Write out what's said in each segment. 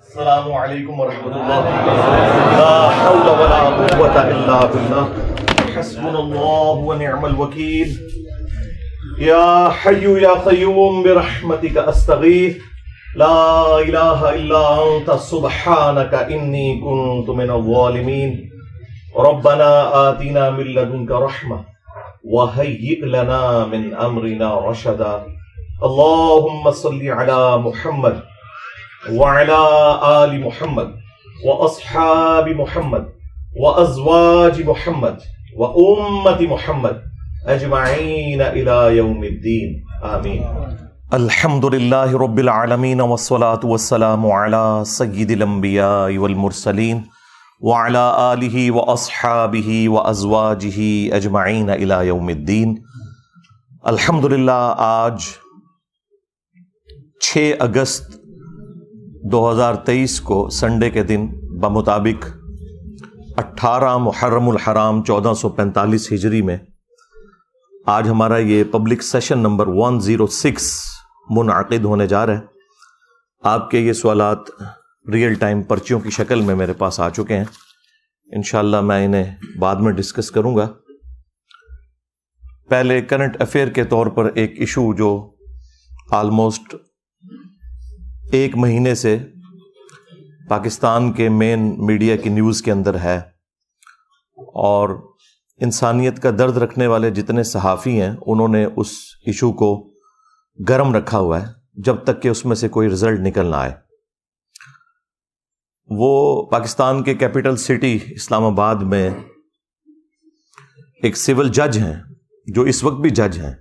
السلام علیکم ورحمۃ اللہ. لا حول ولا قوة الا باللہ. حسبنا اللہ ونعم الوکیل. یا حی یا قیوم برحمتک استغیث. لا الہ الا انت سبحانک انی کنت من الظالمین. ربنا آتنا من لدنک رحمہ وہیئ لنا من امرنا رشدا. اللہم صل علی محمد وعلى آل محمد وأصحاب محمد وأزواج محمد وأمة محمد أجمعين إلى يوم الدين آمين. الحمد لله رب العالمين والصلاة والسلام على سيد الأنبياء والمرسلين وعلى آله وأصحابه وأزواجه أجمعين إلى يوم الدين. الحمد للہ آج 6 اگست 2023 کو سنڈے کے دن بمطابق 18 محرم الحرام 1445 ہجری میں آج ہمارا یہ پبلک سیشن نمبر 106 منعقد ہونے جا رہا ہے. آپ کے یہ سوالات ریئل ٹائم پرچیوں کی شکل میں میرے پاس آ چکے ہیں. انشاءاللہ میں انہیں بعد میں ڈسکس کروں گا. پہلے کرنٹ افیئر کے طور پر ایک ایشو جو آلموسٹ 1 مہینے سے پاکستان کے مین میڈیا کی نیوز کے اندر ہے اور انسانیت کا درد رکھنے والے جتنے صحافی ہیں انہوں نے اس ایشو کو گرم رکھا ہوا ہے جب تک کہ اس میں سے کوئی رزلٹ نکل نہ آئے. وہ پاکستان کے کیپٹل سٹی اسلام آباد میں ایک سول جج ہیں جو اس وقت بھی جج ہیں.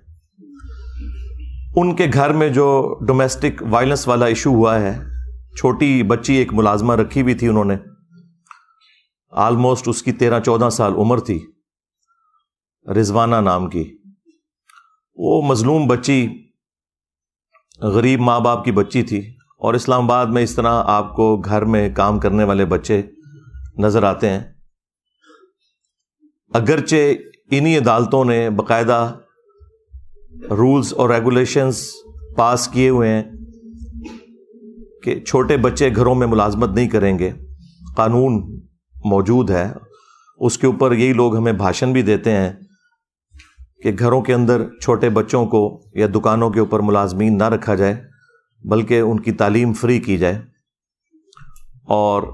ان کے گھر میں جو ڈومیسٹک وائلنس والا ایشو ہوا ہے، چھوٹی بچی ایک ملازمہ رکھی ہوئی تھی انہوں نے، آلموسٹ اس کی 13-14 سال عمر تھی، رضوانہ نام کی. وہ مظلوم بچی غریب ماں باپ کی بچی تھی اور اسلام آباد میں اس طرح آپ کو گھر میں کام کرنے والے بچے نظر آتے ہیں. اگرچہ انہی عدالتوں نے باقاعدہ رولز اور ریگولیشنز پاس کیے ہوئے ہیں کہ چھوٹے بچے گھروں میں ملازمت نہیں کریں گے، قانون موجود ہے، اس کے اوپر یہی لوگ ہمیں بھاشن بھی دیتے ہیں کہ گھروں کے اندر چھوٹے بچوں کو یا دکانوں کے اوپر ملازمین نہ رکھا جائے بلکہ ان کی تعلیم فری کی جائے. اور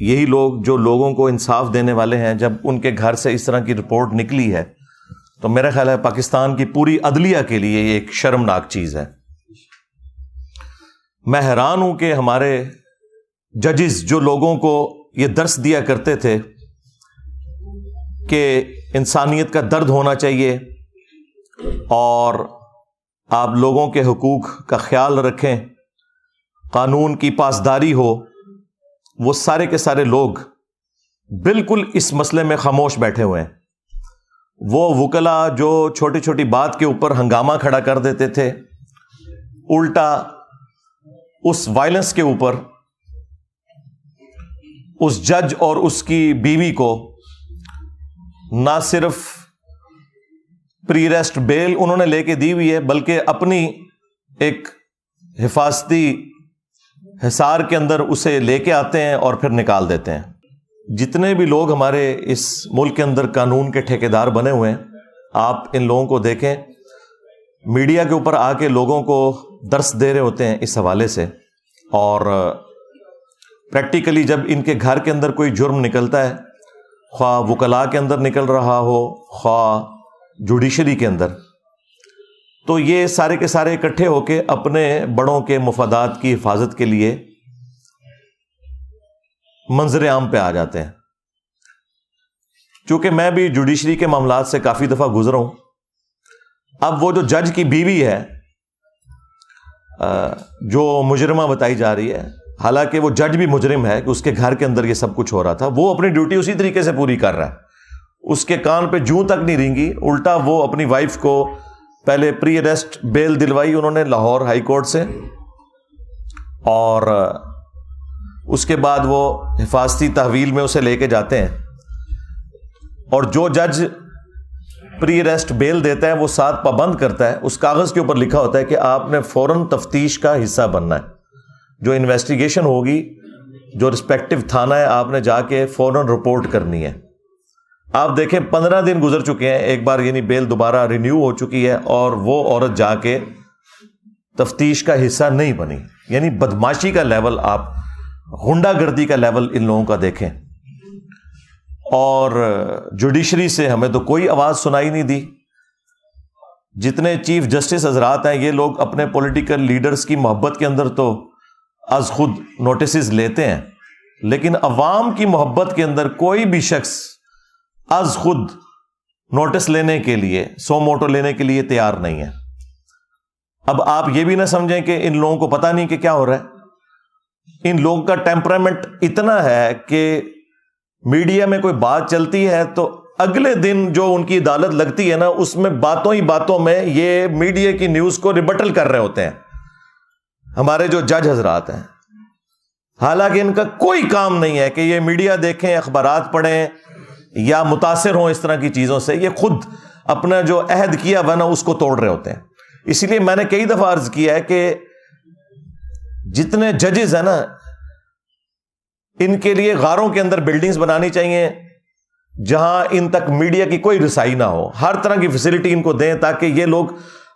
یہی لوگ جو لوگوں کو انصاف دینے والے ہیں، جب ان کے گھر سے اس طرح کی رپورٹ نکلی ہے تو میرا خیال ہے پاکستان کی پوری عدلیہ کے لیے یہ ایک شرمناک چیز ہے. میں حیران ہوں کہ ہمارے ججز جو لوگوں کو یہ درس دیا کرتے تھے کہ انسانیت کا درد ہونا چاہیے اور آپ لوگوں کے حقوق کا خیال رکھیں، قانون کی پاسداری ہو، وہ سارے کے سارے لوگ بالکل اس مسئلے میں خاموش بیٹھے ہوئے ہیں. وہ وکلا جو چھوٹی چھوٹی بات کے اوپر ہنگامہ کھڑا کر دیتے تھے، الٹا اس وائلنس کے اوپر اس جج اور اس کی بیوی کو نہ صرف پری ریسٹ بیل انہوں نے لے کے دی ہوئی ہے بلکہ اپنی ایک حفاظتی حصار کے اندر اسے لے کے آتے ہیں اور پھر نکال دیتے ہیں. جتنے بھی لوگ ہمارے اس ملک کے اندر قانون کے ٹھیکیدار بنے ہوئے ہیں، آپ ان لوگوں کو دیکھیں، میڈیا کے اوپر آ کے لوگوں کو درس دے رہے ہوتے ہیں اس حوالے سے. اور پریکٹیکلی جب ان کے گھر کے اندر کوئی جرم نکلتا ہے، خواہ وکلاء کے اندر نکل رہا ہو خواہ جوڈیشری کے اندر، تو یہ سارے کے سارے اکٹھے ہو کے اپنے بڑوں کے مفادات کی حفاظت کے لیے منظر عام پہ آ جاتے ہیں. چونکہ میں بھی جوڈیشری کے معاملات سے کافی دفعہ گزرا ہوں. اب وہ جو جج کی بیوی ہے جو مجرمہ بتائی جا رہی ہے، حالانکہ وہ جج بھی مجرم ہے کہ اس کے گھر کے اندر یہ سب کچھ ہو رہا تھا، وہ اپنی ڈیوٹی اسی طریقے سے پوری کر رہا ہے. اس کے کان پہ جوں تک نہیں رینگی، الٹا وہ اپنی وائف کو پہلے پری اریسٹ بیل دلوائی انہوں نے لاہور ہائی کورٹ سے، اور اس کے بعد وہ حفاظتی تحویل میں اسے لے کے جاتے ہیں. اور جو جج پری اریسٹ بیل دیتا ہے وہ ساتھ پابند کرتا ہے، اس کاغذ کے اوپر لکھا ہوتا ہے کہ آپ نے فوراً تفتیش کا حصہ بننا ہے. جو انویسٹیگیشن ہوگی جو رسپیکٹو تھانہ ہے آپ نے جا کے فوراً رپورٹ کرنی ہے. آپ دیکھیں 15 دن گزر چکے ہیں, ایک بار یعنی بیل دوبارہ رینیو ہو چکی ہے اور وہ عورت جا کے تفتیش کا حصہ نہیں بنی. یعنی بدماشی کا لیول, آپ غنڈہ گردی کا لیول ان لوگوں کا دیکھیں. اور جوڈیشری سے ہمیں تو کوئی آواز سنائی نہیں دی. جتنے چیف جسٹس حضرات ہیں یہ لوگ اپنے پولیٹیکل لیڈرز کی محبت کے اندر تو از خود نوٹسز لیتے ہیں, لیکن عوام کی محبت کے اندر کوئی بھی شخص از خود نوٹس لینے کے لیے, سو موٹو لینے کے لیے تیار نہیں ہے. اب آپ یہ بھی نہ سمجھیں کہ ان لوگوں کو پتہ نہیں کہ کیا ہو رہا ہے. ان لوگوں کا ٹیمپرامنٹ اتنا ہے کہ میڈیا میں کوئی بات چلتی ہے تو اگلے دن جو ان کی عدالت لگتی ہے نا, اس میں باتوں ہی باتوں میں یہ میڈیا کی نیوز کو ریبٹل کر رہے ہوتے ہیں ہمارے جو جج حضرات ہیں. حالانکہ ان کا کوئی کام نہیں ہے کہ یہ میڈیا دیکھیں, اخبارات پڑھیں یا متاثر ہوں اس طرح کی چیزوں سے. یہ خود اپنا جو عہد کیا ہوا نا اس کو توڑ رہے ہوتے ہیں. اسی لیے میں نے کئی دفعہ عرض کیا ہے کہ جتنے ججز ہیں نا, ان کے لیے غاروں کے اندر بلڈنگز بنانی چاہیے جہاں ان تک میڈیا کی کوئی رسائی نہ ہو. ہر طرح کی فیسلٹی ان کو دیں تاکہ یہ لوگ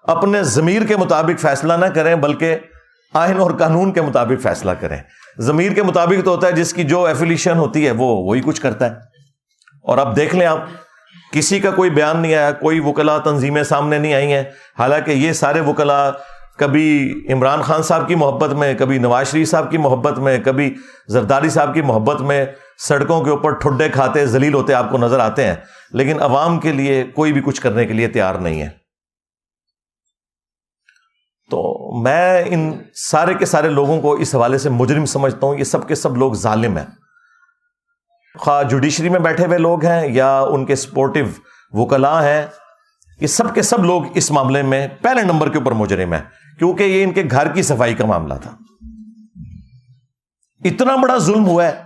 اپنے ضمیر کے مطابق فیصلہ نہ کریں بلکہ آئین اور قانون کے مطابق فیصلہ کریں. ضمیر کے مطابق تو ہوتا ہے جس کی جو ایفیلیشن ہوتی ہے وہ وہی کچھ کرتا ہے. اور اب دیکھ لیں, آپ کسی کا کوئی بیان نہیں آیا, کوئی وکلا تنظیمیں سامنے نہیں آئی ہیں. حالانکہ یہ سارے وکلا کبھی عمران خان صاحب کی محبت میں, کبھی نواز شریف صاحب کی محبت میں, کبھی زرداری صاحب کی محبت میں سڑکوں کے اوپر ٹھڈے کھاتے ذلیل ہوتے آپ کو نظر آتے ہیں, لیکن عوام کے لیے کوئی بھی کچھ کرنے کے لیے تیار نہیں ہے. تو میں ان سارے کے سارے لوگوں کو اس حوالے سے مجرم سمجھتا ہوں. یہ سب کے سب لوگ ظالم ہیں, خواہ جوڈیشری میں بیٹھے ہوئے لوگ ہیں یا ان کے سپورٹو وکلاء ہیں. یہ سب کے سب لوگ اس معاملے میں پہلے نمبر کے اوپر مجرم ہیں, کیونکہ یہ ان کے گھر کی صفائی کا معاملہ تھا. اتنا بڑا ظلم ہوا ہے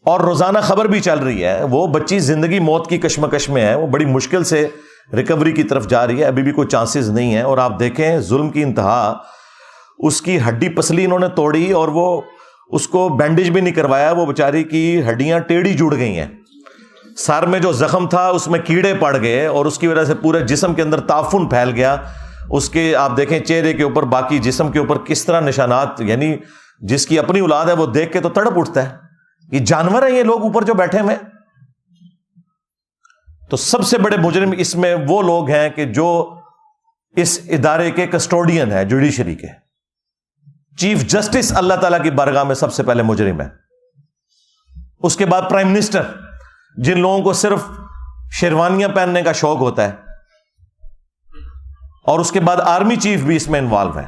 اور روزانہ خبر بھی چل رہی ہے. وہ بچی زندگی موت کی کشمکش میں ہے, وہ بڑی مشکل سے ریکوری کی طرف جا رہی ہے, ابھی بھی کوئی چانسز نہیں ہے. اور آپ دیکھیں ظلم کی انتہا, اس کی ہڈی پسلی انہوں نے توڑی اور وہ اس کو بینڈیج بھی نہیں کروایا. وہ بیچاری کی ہڈیاں ٹیڑھی جڑ گئی ہیں. سر میں جو زخم تھا اس میں کیڑے پڑ گئے اور اس کی وجہ سے پورے جسم کے اندر تعفن پھیل گیا. اس کے آپ دیکھیں چہرے کے اوپر, باقی جسم کے اوپر کس طرح نشانات, یعنی جس کی اپنی اولاد ہے وہ دیکھ کے تو تڑپ اٹھتا ہے. یہ جانور ہیں یہ لوگ اوپر جو بیٹھے ہوئے. تو سب سے بڑے مجرم اس میں وہ لوگ ہیں کہ جو اس ادارے کے کسٹوڈین ہیں, جوڈیشری کے. چیف جسٹس اللہ تعالیٰ کی بارگاہ میں سب سے پہلے مجرم ہے. اس کے بعد پرائم منسٹر, جن لوگوں کو صرف شیروانیاں پہننے کا شوق ہوتا ہے, اور اس کے بعد آرمی چیف بھی اس میں انوالو ہے.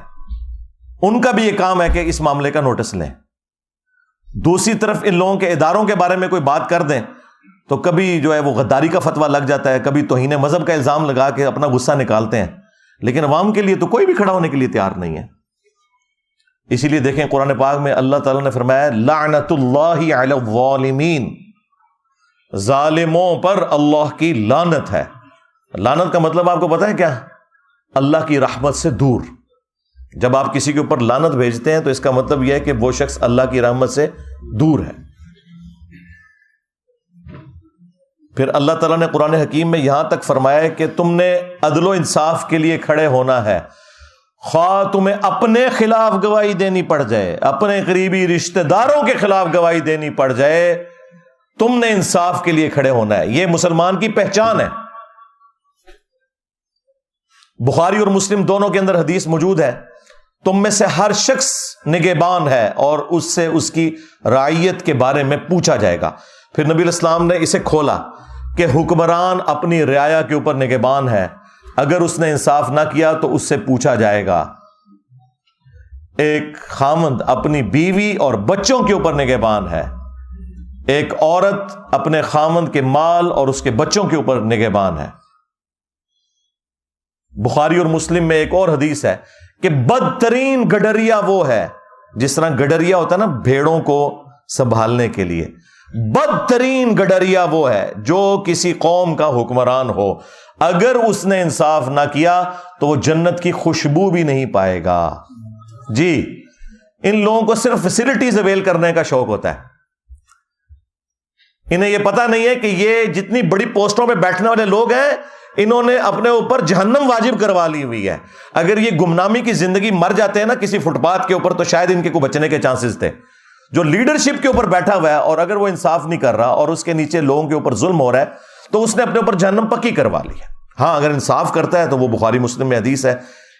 ان کا بھی یہ کام ہے کہ اس معاملے کا نوٹس لیں. دوسری طرف ان لوگوں کے اداروں کے بارے میں کوئی بات کر دیں تو کبھی جو ہے وہ غداری کا فتویٰ لگ جاتا ہے, کبھی توہین مذہب کا الزام لگا کے اپنا غصہ نکالتے ہیں, لیکن عوام کے لیے تو کوئی بھی کھڑا ہونے کے لیے تیار نہیں ہے. اسی لیے دیکھیں قرآن پاک میں اللہ تعالیٰ نے فرمایا لعنت اللہ علی الظالمین, ظالموں پر اللہ کی لعنت ہے. لعنت کا مطلب آپ کو پتہ ہے کیا؟ اللہ کی رحمت سے دور. جب آپ کسی کے اوپر لعنت بھیجتے ہیں تو اس کا مطلب یہ ہے کہ وہ شخص اللہ کی رحمت سے دور ہے. پھر اللہ تعالیٰ نے قرآن حکیم میں یہاں تک فرمایا ہے کہ تم نے عدل و انصاف کے لیے کھڑے ہونا ہے, خواہ تمہیں اپنے خلاف گواہی دینی پڑ جائے, اپنے قریبی رشتہ داروں کے خلاف گواہی دینی پڑ جائے, تم نے انصاف کے لیے کھڑے ہونا ہے. یہ مسلمان کی پہچان ہے. بخاری اور مسلم دونوں کے اندر حدیث موجود ہے, تم میں سے ہر شخص نگہبان ہے اور اس سے اس کی رعیت کے بارے میں پوچھا جائے گا. پھر نبی علیہ السلام نے اسے کھولا کہ حکمران اپنی رعایا کے اوپر نگہبان ہے, اگر اس نے انصاف نہ کیا تو اس سے پوچھا جائے گا. ایک خاوند اپنی بیوی اور بچوں کے اوپر نگہبان ہے, ایک عورت اپنے خاوند کے مال اور اس کے بچوں کے اوپر نگہبان ہے. بخاری اور مسلم میں ایک اور حدیث ہے کہ بدترین گڈریا وہ ہے, جس طرح گڈریا ہوتا ہے نا بھیڑوں کو سنبھالنے کے لیے, بدترین گڈریا وہ ہے جو کسی قوم کا حکمران ہو, اگر اس نے انصاف نہ کیا تو وہ جنت کی خوشبو بھی نہیں پائے گا. جی, ان لوگوں کو صرف فیسلٹیز اویل کرنے کا شوق ہوتا ہے. انہیں یہ پتا نہیں ہے کہ یہ جتنی بڑی پوسٹوں پہ بیٹھنے والے لوگ ہیں, انہوں نے اپنے اوپر جہنم واجب کروا لی ہوئی ہے. اگر یہ گمنامی کی زندگی مر جاتے ہیں نا کسی فٹ پاتھ کے اوپر, تو شاید ان کے کو بچنے کے چانسز تھے. جو لیڈرشپ کے اوپر بیٹھا ہوا ہے اور اگر وہ انصاف نہیں کر رہا اور اس کے نیچے لوگوں کے اوپر ظلم ہو رہا ہے, تو اس نے اپنے اوپر جہنم پکی کروا لی ہے. ہاں اگر انصاف کرتا ہے تو وہ بخاری مسلم میں حدیث ہے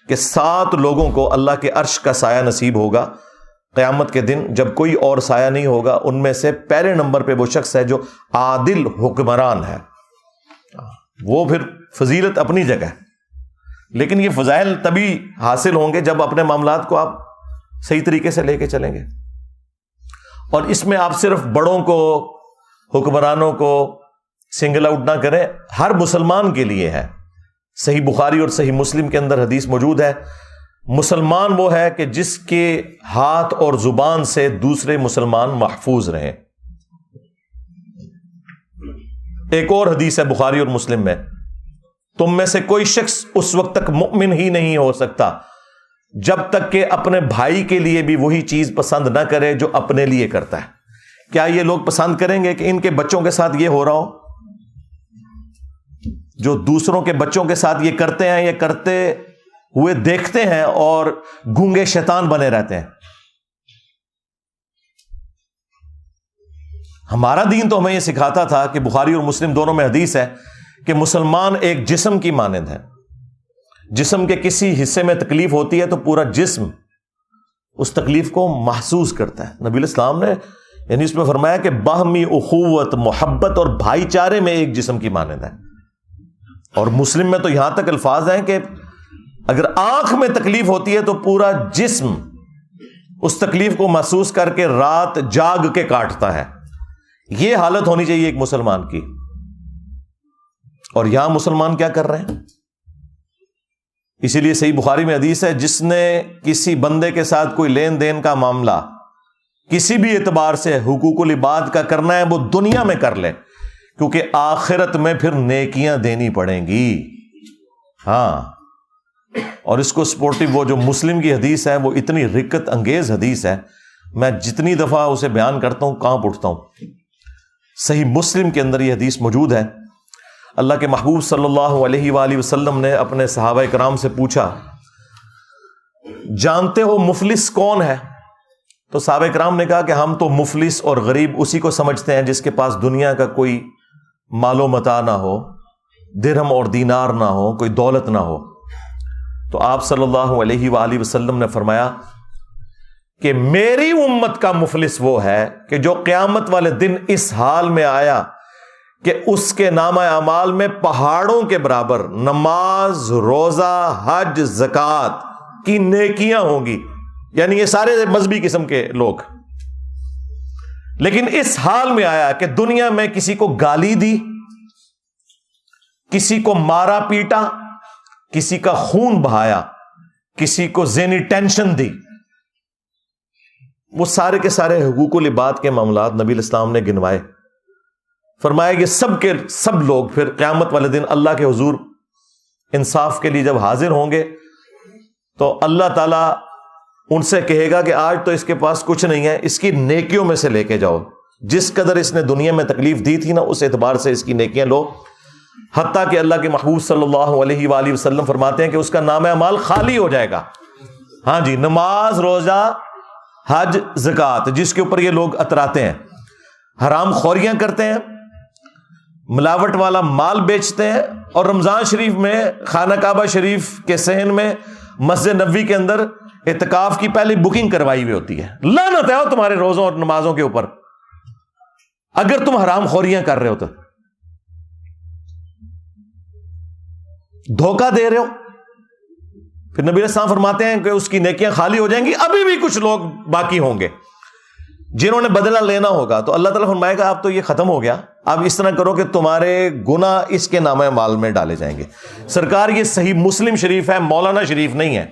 کہ 7 لوگوں کو اللہ کے عرش کا سایہ نصیب ہوگا قیامت کے دن, جب کوئی اور سایہ نہیں ہوگا. ان میں سے پہلے نمبر پہ وہ شخص ہے جو عادل حکمران ہے. وہ پھر فضیلت اپنی جگہ ہے, لیکن یہ فضائل تبھی حاصل ہوں گے جب اپنے معاملات کو آپ صحیح طریقے سے لے کے چلیں گے. اور اس میں آپ صرف بڑوں کو, حکمرانوں کو سنگل آؤٹ نہ کریں, ہر مسلمان کے لیے ہے. صحیح بخاری اور صحیح مسلم کے اندر حدیث موجود ہے, مسلمان وہ ہے کہ جس کے ہاتھ اور زبان سے دوسرے مسلمان محفوظ رہیں. ایک اور حدیث ہے بخاری اور مسلم میں, تم میں سے کوئی شخص اس وقت تک مؤمن ہی نہیں ہو سکتا جب تک کہ اپنے بھائی کے لیے بھی وہی چیز پسند نہ کرے جو اپنے لیے کرتا ہے. کیا یہ لوگ پسند کریں گے کہ ان کے بچوں کے ساتھ یہ ہو رہا ہو؟ جو دوسروں کے بچوں کے ساتھ یہ کرتے ہیں, یہ کرتے ہوئے دیکھتے ہیں اور گونگے شیطان بنے رہتے ہیں. ہمارا دین تو ہمیں یہ سکھاتا تھا کہ بخاری اور مسلم دونوں میں حدیث ہے کہ مسلمان ایک جسم کی مانند ہے. جسم کے کسی حصے میں تکلیف ہوتی ہے تو پورا جسم اس تکلیف کو محسوس کرتا ہے. نبی الاسلام نے یعنی اس میں فرمایا کہ باہمی اخوت, محبت اور بھائی چارے میں ایک جسم کی مانند ہے. اور مسلم میں تو یہاں تک الفاظ ہیں کہ اگر آنکھ میں تکلیف ہوتی ہے تو پورا جسم اس تکلیف کو محسوس کر کے رات جاگ کے کاٹتا ہے. یہ حالت ہونی چاہیے ایک مسلمان کی. اور یہاں مسلمان کیا کر رہے ہیں؟ اسی لیے صحیح بخاری میں حدیث ہے, جس نے کسی بندے کے ساتھ کوئی لین دین کا معاملہ کسی بھی اعتبار سے حقوق العباد کا کرنا ہے وہ دنیا میں کر لے, کیونکہ آخرت میں پھر نیکیاں دینی پڑیں گی. ہاں, اور اس کو سپورٹو وہ جو مسلم کی حدیث ہے وہ اتنی رکت انگیز حدیث ہے, میں جتنی دفعہ اسے بیان کرتا ہوں کانپ اٹھتا ہوں. صحیح مسلم کے اندر یہ حدیث موجود ہے. اللہ کے محبوب صلی اللہ علیہ وآلہ وسلم نے اپنے صحابہ کرام سے پوچھا, جانتے ہو مفلس کون ہے؟ تو صحابہ کرام نے کہا کہ ہم تو مفلس اور غریب اسی کو سمجھتے ہیں جس کے پاس دنیا کا کوئی مال و متاع نہ ہو, درہم اور دینار نہ ہو, کوئی دولت نہ ہو. تو آپ صلی اللہ علیہ وآلہ وسلم نے فرمایا کہ میری امت کا مفلس وہ ہے کہ جو قیامت والے دن اس حال میں آیا کہ اس کے نامہ اعمال میں پہاڑوں کے برابر نماز, روزہ, حج, زکوٰۃ کی نیکیاں ہوں گی. یعنی یہ سارے مذہبی قسم کے لوگ, لیکن اس حال میں آیا کہ دنیا میں کسی کو گالی دی, کسی کو مارا پیٹا, کسی کا خون بہایا, کسی کو ذہنی ٹینشن دی. وہ سارے کے سارے حقوق العباد کے معاملات نبی الاسلام نے گنوائے. فرمایا کہ سب کے سب لوگ پھر قیامت والے دن اللہ کے حضور انصاف کے لیے جب حاضر ہوں گے تو اللہ تعالیٰ ان سے کہے گا کہ آج تو اس کے پاس کچھ نہیں ہے, اس کی نیکیوں میں سے لے کے جاؤ. جس قدر اس نے دنیا میں تکلیف دی تھی نا, اس اعتبار سے اس کی نیکیاں لو. حتیٰ کہ اللہ کے محبوب صلی اللہ علیہ وآلہ وسلم فرماتے ہیں کہ اس کا نامہ اعمال خالی ہو جائے گا. ہاں جی, نماز, روزہ, حج, زکوٰۃ جس کے اوپر یہ لوگ اتراتے ہیں, حرام خوریاں کرتے ہیں, ملاوٹ والا مال بیچتے ہیں, اور رمضان شریف میں خانہ کعبہ شریف کے صحن میں مسجد نبوی کے اندر اعتکاف کی پہلی بکنگ کروائی ہوئی ہوتی ہے. لعنت ہے تمہارے روزوں اور نمازوں کے اوپر اگر تم حرام خوریاں کر رہے ہو تو, دھوکہ دے رہے ہو. پھر نبی علیہ السلام فرماتے ہیں کہ اس کی نیکیاں خالی ہو جائیں گی. ابھی بھی کچھ لوگ باقی ہوں گے جنہوں نے بدلہ لینا ہوگا, تو اللہ تعالیٰ فرمائے گا اب تو یہ ختم ہو گیا, اب اس طرح کرو کہ تمہارے گناہ اس کے نامہ اعمال میں ڈالے جائیں گے. سرکار یہ صحیح مسلم شریف ہے, مولانا شریف نہیں ہے.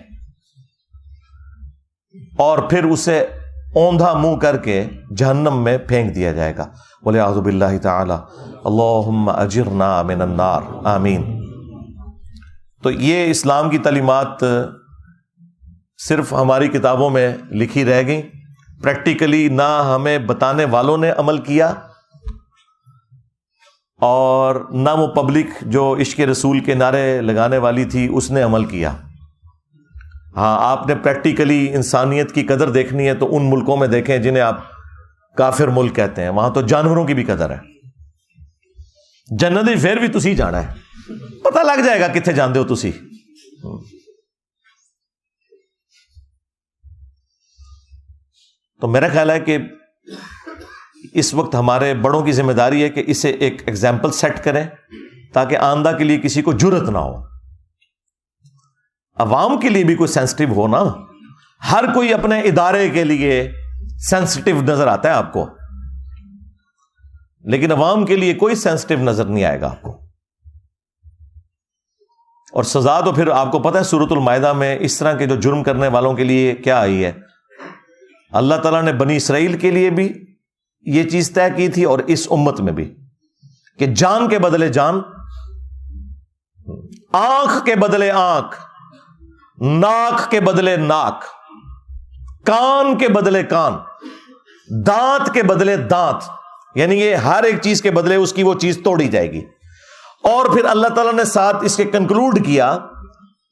اور پھر اسے اوندھا منہ کر کے جہنم میں پھینک دیا جائے گا. وَلِعَوْذُ بِاللَّهِ تَعَالَى اللہم اجرنا من النار, آمین. تو یہ اسلام کی تعلیمات صرف ہماری کتابوں میں لکھی رہ گئیں، پریکٹیکلی نہ ہمیں بتانے والوں نے عمل کیا اور نہ وہ پبلک جو عشق رسول کے نعرے لگانے والی تھی اس نے عمل کیا۔ ہاں، آپ نے پریکٹیکلی انسانیت کی قدر دیکھنی ہے تو ان ملکوں میں دیکھیں جنہیں آپ کافر ملک کہتے ہیں، وہاں تو جانوروں کی بھی قدر ہے۔ جنت پھر بھی تسی جانا ہے، پتہ لگ جائے گا کتنے جاندے ہو تسی۔ تو میرا خیال ہے کہ اس وقت ہمارے بڑوں کی ذمہ داری ہے کہ اسے ایک ایگزامپل سیٹ کریں تاکہ آئندہ کے لیے کسی کو جرت نہ ہو۔ عوام کے لیے بھی کوئی سینسٹیو ہو نا، ہر کوئی اپنے ادارے کے لیے سینسٹیو نظر آتا ہے آپ کو، لیکن عوام کے لیے کوئی سینسٹیو نظر نہیں آئے گا آپ کو۔ اور سزا تو پھر آپ کو پتہ ہے سورۃ المائدہ میں اس طرح کے جو جرم کرنے والوں کے لیے کیا آئی ہے۔ اللہ تعالیٰ نے بنی اسرائیل کے لیے بھی یہ چیز طے کی تھی اور اس امت میں بھی، کہ جان کے بدلے جان، آنکھ کے بدلے آنکھ، ناک کے بدلے ناک، کان کے بدلے کان، دانت کے بدلے دانت، یعنی یہ ہر ایک چیز کے بدلے اس کی وہ چیز توڑی جائے گی۔ اور پھر اللہ تعالیٰ نے ساتھ اس کے کنکلوڈ کیا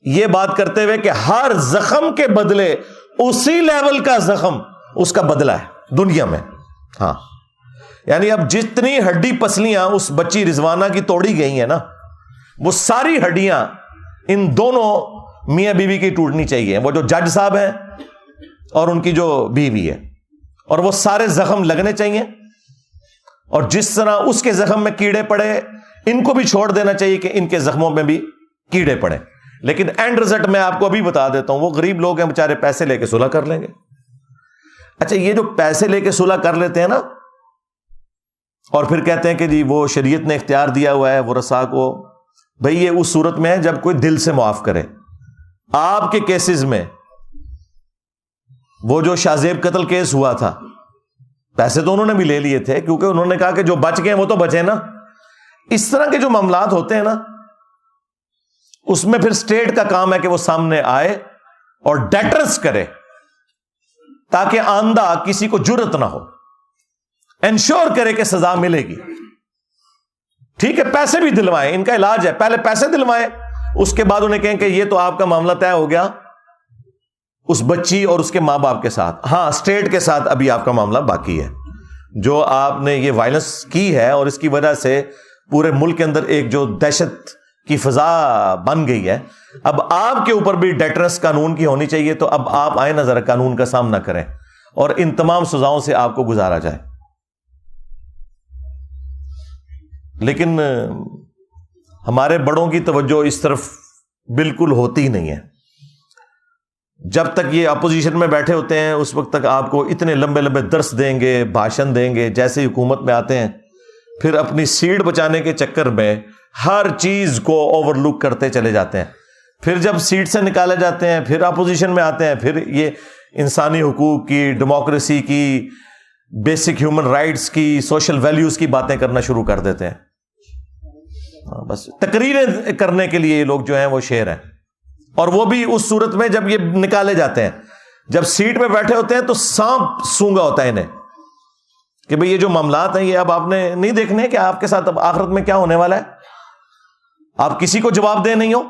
یہ بات کرتے ہوئے کہ ہر زخم کے بدلے اسی لیول کا زخم اس کا بدلہ ہے دنیا میں۔ ہاں، یعنی اب جتنی ہڈی پسلیاں اس بچی رضوانہ کی توڑی گئی ہیں نا، وہ ساری ہڈیاں ان دونوں میاں بیوی کی ٹوٹنی چاہیے، وہ جو جج صاحب ہیں اور ان کی جو بیوی ہے، اور وہ سارے زخم لگنے چاہیے۔ اور جس طرح اس کے زخم میں کیڑے پڑے، ان کو بھی چھوڑ دینا چاہیے کہ ان کے زخموں میں بھی کیڑے پڑے۔ لیکن اینڈ رزلٹ میں آپ کو ابھی بتا دیتا ہوں، وہ غریب لوگ ہیں بےچارے، پیسے لے کے صلح کر لیں گے۔ اچھا، یہ جو پیسے لے کے صلح کر لیتے ہیں نا اور پھر کہتے ہیں کہ جی وہ شریعت نے اختیار دیا ہوا ہے ورثاء کو، بھئی یہ اس صورت میں ہے جب کوئی دل سے معاف کرے۔ آپ کے کیسز میں وہ جو شاہ زیب قتل کیس ہوا تھا، پیسے تو انہوں نے بھی لے لیے تھے کیونکہ انہوں نے کہا کہ جو بچ گئے وہ تو بچے نا۔ اس طرح کے جو معاملات ہوتے ہیں نا، اس میں پھر اسٹیٹ کا کام ہے کہ وہ سامنے آئے اور ڈیٹرس کرے تاکہ آئندہ کسی کو جرت نہ ہو، انشور کرے کہ سزا ملے گی۔ ٹھیک ہے، پیسے بھی دلوائیں، ان کا علاج ہے، پہلے پیسے دلوائیں، اس کے بعد انہیں کہیں کہ یہ تو آپ کا معاملہ طے ہو گیا اس بچی اور اس کے ماں باپ کے ساتھ، ہاں اسٹیٹ کے ساتھ ابھی آپ کا معاملہ باقی ہے۔ جو آپ نے یہ وائلنس کی ہے اور اس کی وجہ سے پورے ملک کے اندر ایک جو دہشت کی فضا بن گئی ہے، اب آپ کے اوپر بھی ڈیٹرنس قانون کی ہونی چاہیے۔ تو اب آپ آئیں، نظر قانون کا سامنا کریں اور ان تمام سزاؤں سے آپ کو گزارا جائے۔ لیکن ہمارے بڑوں کی توجہ اس طرف بالکل ہوتی نہیں ہے۔ جب تک یہ اپوزیشن میں بیٹھے ہوتے ہیں اس وقت تک آپ کو اتنے لمبے لمبے درس دیں گے، بھاشن دیں گے، جیسے ہی حکومت میں آتے ہیں پھر اپنی سیٹ بچانے کے چکر میں ہر چیز کو اوور لک کرتے چلے جاتے ہیں۔ پھر جب سیٹ سے نکالے جاتے ہیں پھر اپوزیشن میں آتے ہیں، پھر یہ انسانی حقوق کی، ڈیموکریسی کی، بیسک ہیومن رائٹس کی، سوشل ویلیوز کی باتیں کرنا شروع کر دیتے ہیں۔ بس تقریریں کرنے کے لیے یہ لوگ جو ہیں وہ شیر ہیں، اور وہ بھی اس صورت میں جب یہ نکالے جاتے ہیں، جب سیٹ پہ بیٹھے ہوتے ہیں تو سانپ سونگا ہوتا ہے انہیں کہ بھئی یہ جو معاملات ہیں یہ اب آپ نے نہیں دیکھنے کہ آپ کے ساتھ اب آخرت میں کیا ہونے والا ہے، آپ کسی کو جواب دہ نہیں ہو۔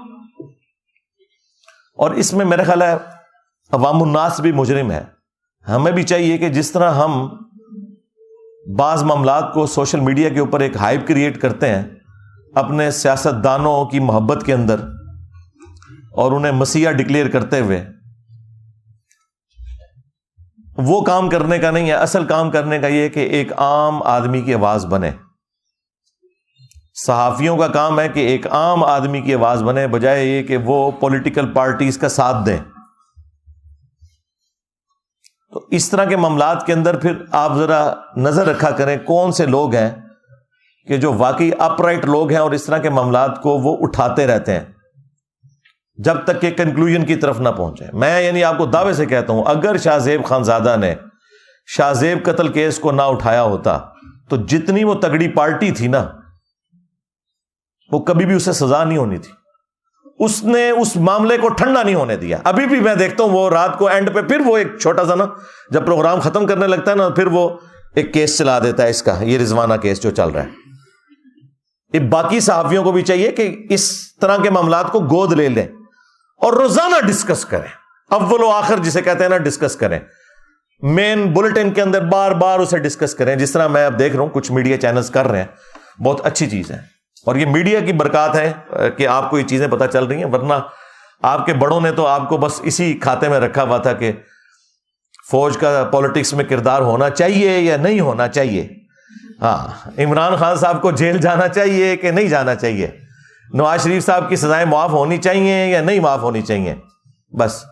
اور اس میں میرا خیال ہے عوام الناس بھی مجرم ہے۔ ہمیں بھی چاہیے کہ جس طرح ہم بعض معاملات کو سوشل میڈیا کے اوپر ایک ہائپ کریٹ کرتے ہیں اپنے سیاستدانوں کی محبت کے اندر اور انہیں مسیحا ڈکلیئر کرتے ہوئے، وہ کام کرنے کا نہیں ہے۔ اصل کام کرنے کا یہ ہے کہ ایک عام آدمی کی آواز بنے۔ صحافیوں کا کام ہے کہ ایک عام آدمی کی آواز بنے، بجائے یہ کہ وہ پولیٹیکل پارٹیز کا ساتھ دیں۔ تو اس طرح کے معاملات کے اندر پھر آپ ذرا نظر رکھا کریں کون سے لوگ ہیں کہ جو واقعی اپ رائٹ لوگ ہیں اور اس طرح کے معاملات کو وہ اٹھاتے رہتے ہیں جب تک کہ کنکلوژن کی طرف نہ پہنچے۔ میں یعنی آپ کو دعوے سے کہتا ہوں اگر شاہ زیب خانزادہ نے شاہ زیب قتل کیس کو نہ اٹھایا ہوتا تو جتنی وہ تگڑی پارٹی تھی نا، وہ کبھی بھی اسے سزا نہیں ہونی تھی۔ اس نے اس معاملے کو ٹھنڈا نہیں ہونے دیا. ابھی بھی میں دیکھتا ہوں وہ رات کو اینڈ پہ پھر وہ ایک چھوٹا سا نا جب پروگرام ختم کرنے لگتا ہے نا پھر وہ ایک کیس چلا دیتا ہے اس کا, یہ رضوانہ کیس جو چل رہا ہے. یہ باقی صحافیوں کو بھی چاہیے کہ اس طرح کے معاملات کو گود لے لیں اور روزانہ ڈسکس کریں, اول و آخر جسے کہتے ہیں نا ڈسکس کریں, مین بلٹن کے اندر بار بار اسے ڈسکس کریں, جس طرح میں اب دیکھ رہا ہوں کچھ میڈیا چینلز کر رہے ہیں. بہت اچھی چیز ہے اور یہ میڈیا کی برکات ہے کہ آپ کو یہ چیزیں پتہ چل رہی ہیں, ورنہ آپ کے بڑوں نے تو آپ کو بس اسی کھاتے میں رکھا ہوا تھا کہ فوج کا پالیٹکس میں کردار ہونا چاہیے یا نہیں ہونا چاہیے. ہاں, عمران خان صاحب کو جیل جانا چاہیے کہ نہیں جانا چاہیے, نواز شریف صاحب کی سزائیں معاف ہونی چاہیے یا نہیں معاف ہونی چاہیے. بس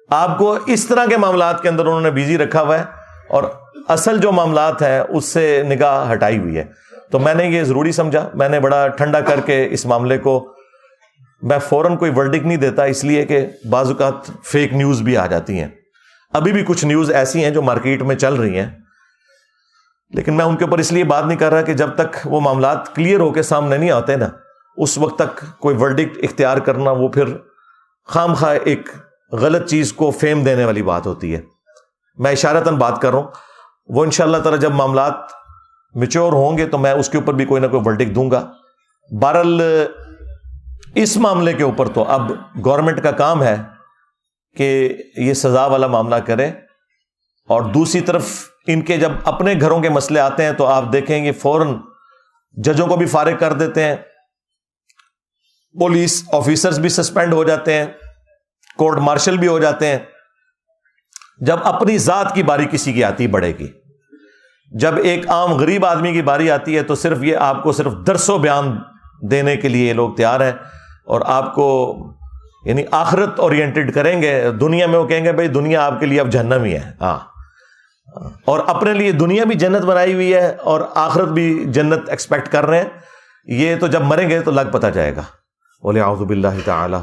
آپ کو اس طرح کے معاملات کے اندر انہوں نے بیزی رکھا ہوا ہے اور اصل جو معاملات ہیں اس سے نگاہ ہٹائی ہوئی ہے. تو میں نے یہ ضروری سمجھا, میں نے بڑا ٹھنڈا کر کے اس معاملے کو, میں فوراً کوئی ورڈکٹ نہیں دیتا اس لیے کہ بعض اوقات فیک نیوز بھی آ جاتی ہیں. ابھی بھی کچھ نیوز ایسی ہیں جو مارکیٹ میں چل رہی ہیں, لیکن میں ان کے اوپر اس لیے بات نہیں کر رہا کہ جب تک وہ معاملات کلیئر ہو کے سامنے نہیں آتے نا اس وقت تک کوئی ورڈکٹ اختیار کرنا وہ پھر خام خواہ ایک غلط چیز کو فیم دینے والی بات ہوتی ہے. میں اشارتاً بات کر رہا ہوں, وہ انشاءاللہ تعالی جب معاملات میچور ہوں گے تو میں اس کے اوپر بھی کوئی نہ کوئی ورڈکٹ دوں گا. بہرحال اس معاملے کے اوپر تو اب گورنمنٹ کا کام ہے کہ یہ سزا والا معاملہ کرے, اور دوسری طرف ان کے جب اپنے گھروں کے مسئلے آتے ہیں تو آپ دیکھیں گے فوراً ججوں کو بھی فارغ کر دیتے ہیں, پولیس آفیسرز بھی سسپینڈ ہو جاتے ہیں, کورٹ مارشل بھی ہو جاتے ہیں. جب اپنی ذات کی باری کسی کی آتی بڑھے گی, جب ایک عام غریب آدمی کی باری آتی ہے تو صرف یہ آپ کو صرف درس و بیان دینے کے لیے یہ لوگ تیار ہیں اور آپ کو یعنی آخرت اورینٹڈ کریں گے. دنیا میں وہ کہیں گے بھائی دنیا آپ کے لیے اب جہنم ہی ہے, ہاں, اور اپنے لیے دنیا بھی جنت بنائی ہوئی ہے اور آخرت بھی جنت ایکسپیکٹ کر رہے ہیں. یہ تو جب مریں گے تو لگ پتہ جائے گا. وَلِعَوْذُ بِاللَّهِ تَعَالَى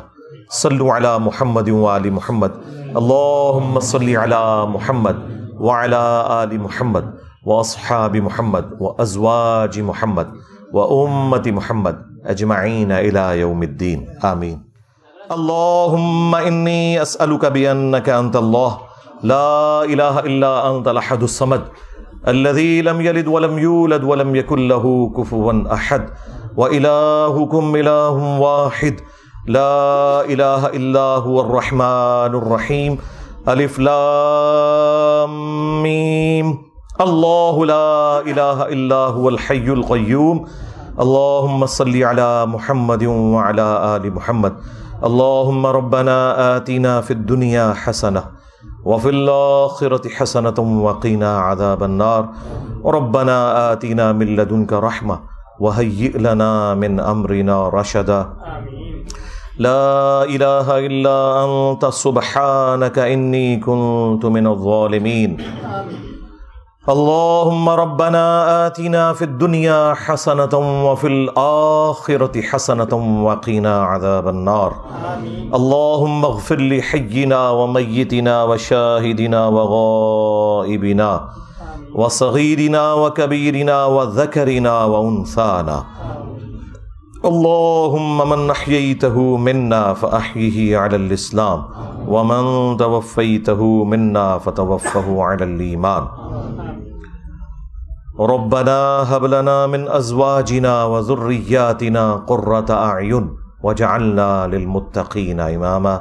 صلوا علی محمد وآل محمد اللہم صلی علی محمد وعلی آل محمد واصحاب محمد وازواج محمد وامت محمد اجمعین الی یوم الدین آمین. اللہم انی اسألک بانک انت اللہ لا الہ الا انت الاحد الصمد الذی لم یلد ولم یولد ولم یکن له کفوا احد وإلہکم الہ واحد لا الہ الا هو الرحمن الرحیم الف لام میم اللہ لا الہ الا هو الحی القیوم اللہم صلی علی محمد وعلی آل محمد اللہم ربنا آتنا فی الدنیا حسنہ وفی الآخرۃ حسنۃ وقنا عذاب النار ربنا آتنا من لدنک رحمہ وہیئ لنا من امرنا رشدا لا الہ الا انت سبحانک انی کنت من الظالمین. اللہم ربنا آتنا فی الدنیا حسنۃ وفی الآخرۃ حسنۃ وقنا عذاب النار. اللہم اغفر لحینا ومیتنا وشاہدنا وغائبنا وصغیرنا وکبیرنا وذکرنا وانثانا. اللہم من احییتہ منا فاحیہ علی الاسلام ومن توفیتہ منا فتوفہ علی الایمان. ربنا هب لنا من ازواجنا وذریاتنا قرۃ اعین وجعلنا للمتقین اماما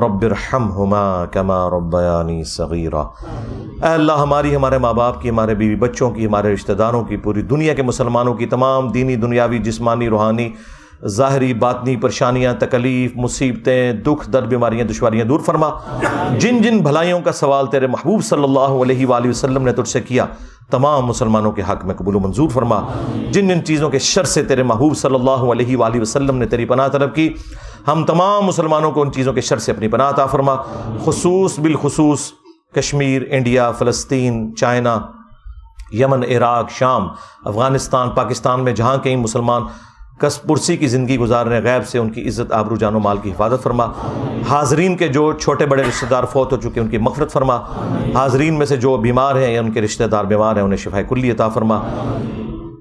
رب ارحمہما کما ربیانی صغیرا. اے اللہ ہماری، ہمارے ماں باپ کی، ہمارے بیوی بچوں کی، ہمارے رشتہ داروں کی، پوری دنیا کے مسلمانوں کی تمام دینی دنیاوی جسمانی روحانی ظاہری باطنی پریشانیاں تکلیف مصیبتیں دکھ درد بیماریاں دشواریاں دور فرما. جن جن بھلائیوں کا سوال تیرے محبوب صلی اللہ علیہ وآلہ وسلم نے تجھ سے کیا تمام مسلمانوں کے حق میں قبول و منظور فرما. جن جن چیزوں کے شر سے تیرے محبوب صلی اللہ علیہ وآلہ وسلم نے تیری پناہ طلب کی ہم تمام مسلمانوں کو ان چیزوں کے شر سے اپنی پناہ عطا فرما. خصوص بالخصوص کشمیر، انڈیا، فلسطین، چائنا، یمن، عراق، شام، افغانستان، پاکستان میں جہاں کہیں مسلمان کس پرسی کی زندگی گزار رہے ہیں، غیب سے ان کی عزت آبرو جان و مال کی حفاظت فرما. حاضرین کے جو چھوٹے بڑے رشتہ دار فوت ہو چکے ان کی مغفرت فرما. حاضرین میں سے جو بیمار ہیں یا ان کے رشتہ دار بیمار ہیں انہیں شفاء کلی عطا فرما.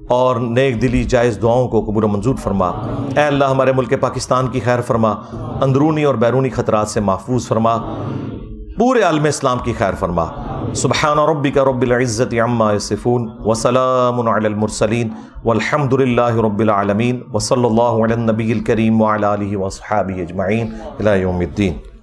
اور نیک دلی جائز دعاؤں کو قبول و منظور فرما۔ اے اللہ ہمارے ملک پاکستان کی خیر فرما، اندرونی اور بیرونی خطرات سے محفوظ فرما، پورے عالم اسلام کی خیر فرما۔ سبحان ربک رب العزت عما یصفون وسلام علی المرسلین والحمد للہ رب العالمین وصلی اللہ علی النبی الکریم وعلی آلہ واصحابہ اجمعین الی یوم الدین۔